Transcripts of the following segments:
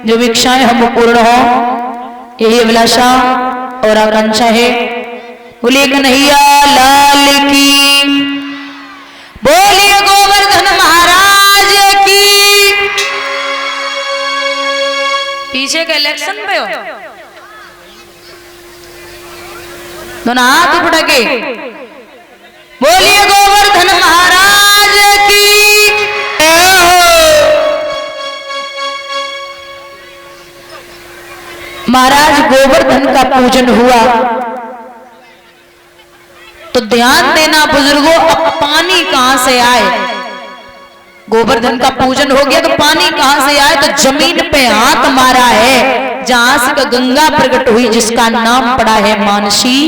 जो इच्छाएं हम पूर्ण हो, यही अभिलाषा और आकांक्षा है। बोलिए कन्हैया लाल की, बोलिए गोवर्धन महाराज की। पीछे के इलेक्शन पे हो, दोनों हाथ उठा के बोलिए गोवर्धन महाराज की। महाराज गोवर्धन का पूजन हुआ तो ध्यान देना बुजुर्गों, अब पानी कहां से आए? गोवर्धन का पूजन हो गया तो पानी कहां से आए? तो जमीन पे हाथ मारा है जहां से गंगा प्रकट हुई, जिसका नाम पड़ा है मानसी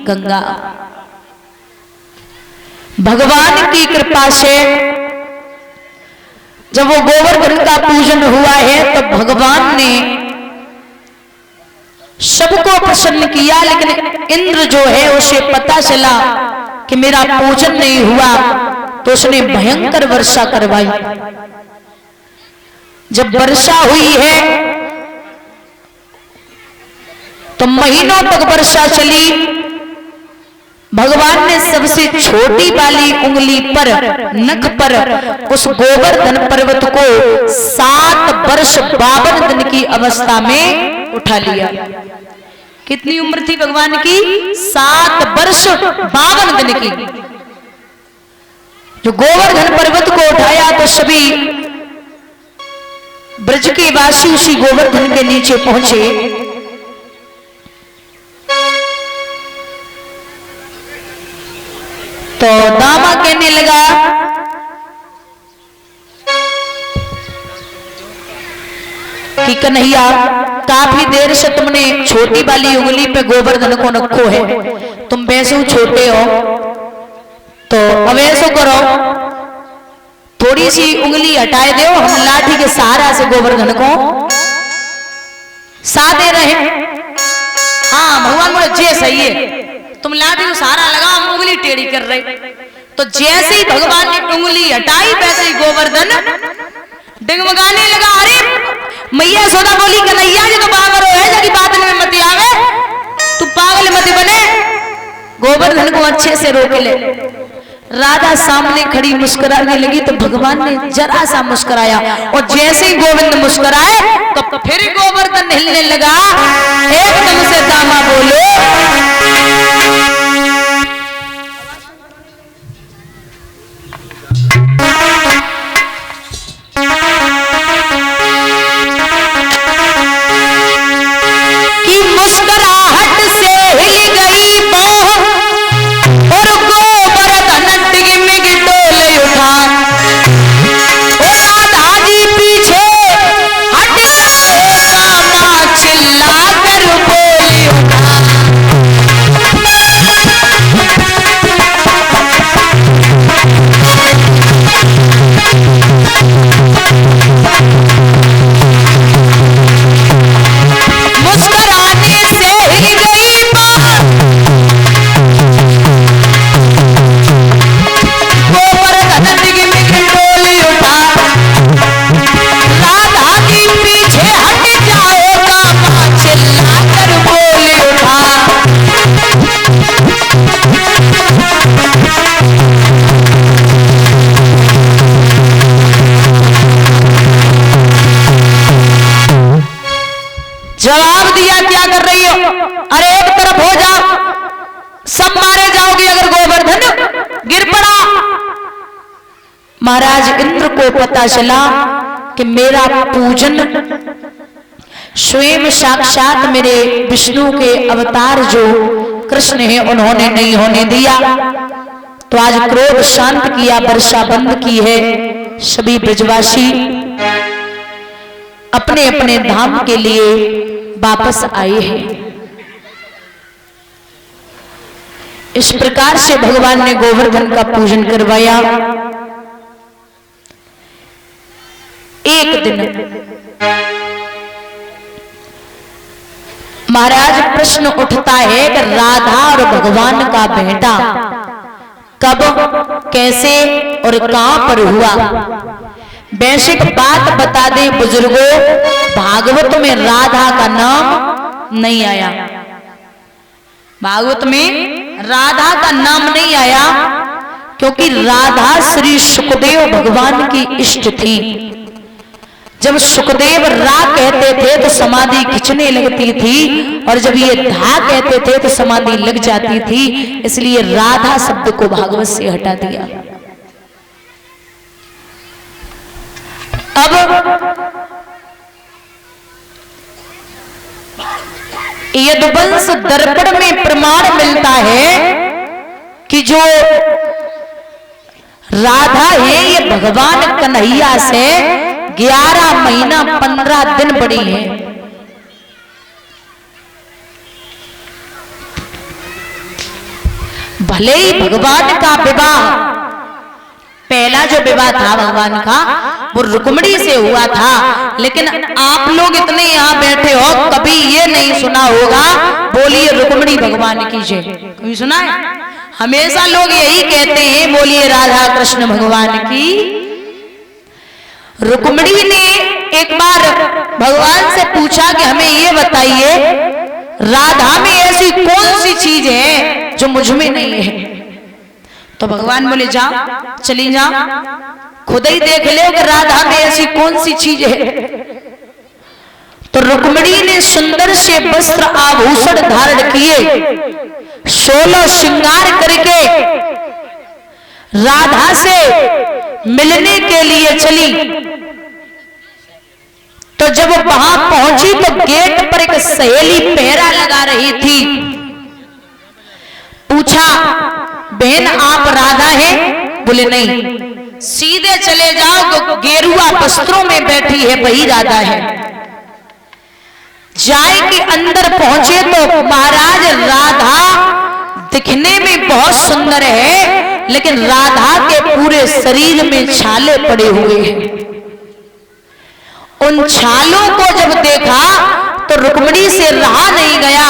गंगा। भगवान की कृपा से जब वो गोवर्धन का पूजन हुआ है तो भगवान ने सबको प्रसन्न किया, लेकिन इंद्र जो है उसे पता चला कि मेरा पूजन नहीं हुआ तो उसने भयंकर वर्षा करवाई। जब वर्षा हुई है तो महीनों तक वर्षा चली। भगवान ने सबसे छोटी वाली उंगली पर, नख पर उस गोवर्धन पर्वत को 7 वर्ष 52 दिन की अवस्था में उठा लिया। कितनी उम्र थी भगवान की? 7 वर्ष 52 दिन की। जो गोवर्धन पर्वत को उठाया तो सभी ब्रज के वासी उसी गोवर्धन के नीचे पहुंचे। तो दामा कहने लगा कि कन्हैया, काफी देर से तुमने छोटी वाली उंगली पे गोवर्धन को रखो है, तुम वैसे छोटे हो तो अब ऐसा करो, थोड़ी सी उंगली हटाए दो, हम लाठी के सहारा से गोवर्धन को साधे रहे। हाँ भगवान बोले जे सही है, तुम लाठी को सहारा लगाओ, हम उंगली टेढ़ी कर रहे। तो जैसे ही भगवान ने उंगली हटाई वैसे ही गोवर्धन डगमगाने लगा। अरे मैया सोदा बोली कन्हैया जी तो पागल है, जगी बात में मत आवे, तू पागल मत बने, गोवर्धन को अच्छे से रोक ले। राधा सामने खड़ी मुस्कुराने लगी तो भगवान ने जरा सा मुस्कुराया और जैसे ही गोविंद मुस्कुराए तो फिर गोवर्धन हिलने लगा। एकदम से दामा बोलो, कि मुस्कुराहट से हिल गई मोह और गोवर्धन टिगमिग डोले उठा। ओ राधा जी पीछे हट जाओ, कामा चिल्ला कर बोली उठा। मुस्कुराने से हिल गई मोह, गोवर्धन टिगमिग डोली उठा। राधा जी पीछे हट जाओ, कामा चिल्ला कर बोली उठा। जवाब दिया, क्या कर रही हो? अरे एक तरफ हो जाओ, सब मारे जाओगे अगर गोवर्धन गिर पड़ा। महाराज इंद्र को पता चला कि मेरा पूजन स्वयं साक्षात मेरे विष्णु के अवतार जो कृष्ण है उन्होंने नहीं होने दिया। तो आज क्रोध शांत किया, वर्षा बंद की है। सभी ब्रजवासी अपने अपने धाम के लिए वापस आए हैं। इस प्रकार से भगवान ने गोवर्धन का पूजन करवाया। एक दिन महाराज प्रश्न उठता है कि राधा और भगवान का भेंटा कब, कैसे और कहां पर हुआ? बेसिक बात बता दें बुजुर्गों, भागवत में राधा का नाम नहीं आया। भागवत में राधा का नाम नहीं आया क्योंकि राधा श्री सुखदेव भगवान की इष्ट थी। जब सुखदेव रा कहते थे तो समाधि खिंचने लगती थी, और जब ये धा कहते थे तो समाधि लग जाती थी, इसलिए राधा शब्द को भागवत से हटा दिया। अब यदुवंश दर्पण में प्रमाण मिलता है कि जो राधा है ये भगवान कन्हैया से 11 महीना 15 दिन बड़ी है। भले ही भगवान का विवाह, पहला जो विवाह था भगवान का वो रुक्मिणी से हुआ था, लेकिन आप लोग इतने यहाँ बैठे हो कभी ये नहीं सुना होगा बोलिए रुक्मिणी भगवान की जय। कभी सुना है? हमेशा लोग यही कहते हैं बोलिए राधा कृष्ण भगवान की। रुक्मिणी ने एक बार भगवान से पूछा कि हमें ये बताइए राधा में ऐसी कौन सी चीज है जो मुझ में नहीं है। तो भगवान बोले जाओ, चली जाओ, खुद ही देख लो कि राधा में ऐसी कौन सी चीज है। तो रुक्मिणी ने सुंदर से वस्त्र आभूषण धारण किए, 16 श्रृंगार करके राधा से मिलने के लिए चली। तो जब वहां पहुंची तो गेट पर एक सहेली पहरा लगा रही थी। पूछा बहन आप राधा हैं? बोले नहीं। सीधे चले जाओ तो गेरुआ वस्त्रों में बैठी है वही राधा है। जाए के अंदर पहुंचे तो महाराज राधा दिखने में बहुत सुंदर है, लेकिन राधा के पूरे शरीर में छाले पड़े हुए हैं। उन छालों को जब देखा तो रुक्मिणी से रहा नहीं गया,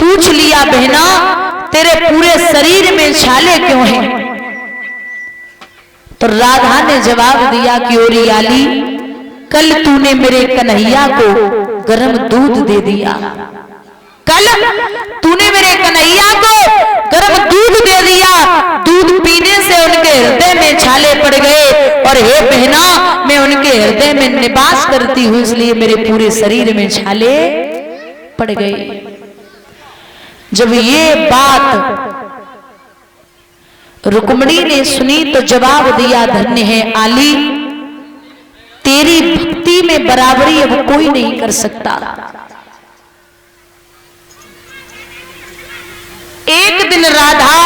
पूछ लिया बहना तेरे पूरे शरीर में छाले क्यों हैं? तो राधा ने जवाब दिया कि ओरियाली कल तूने मेरे कन्हैया को गर्म दूध दे दिया, कल तूने मेरे कन्हैया को गर्म दूध दे दिया, दूध पीने से उनके हृदय में छाले पड़ गए, और हे बहना मैं उनके हृदय में निवास करती हूं इसलिए मेरे पूरे शरीर में छाले पड़ गए। जब ये बात रुक्मिणी ने सुनी तो जवाब दिया धन्य है आली, तेरी भक्ति में बराबरी अब कोई नहीं कर सकता। एक दिन राधा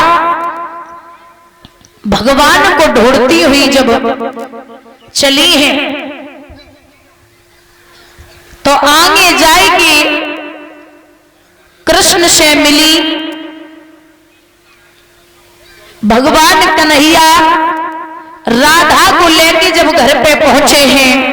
भगवान को ढूंढती हुई जब चली है तो आगे जाएगी, कृष्ण से मिली। भगवान कन्हैया राधा को लेके जब घर पे पहुंचे हैं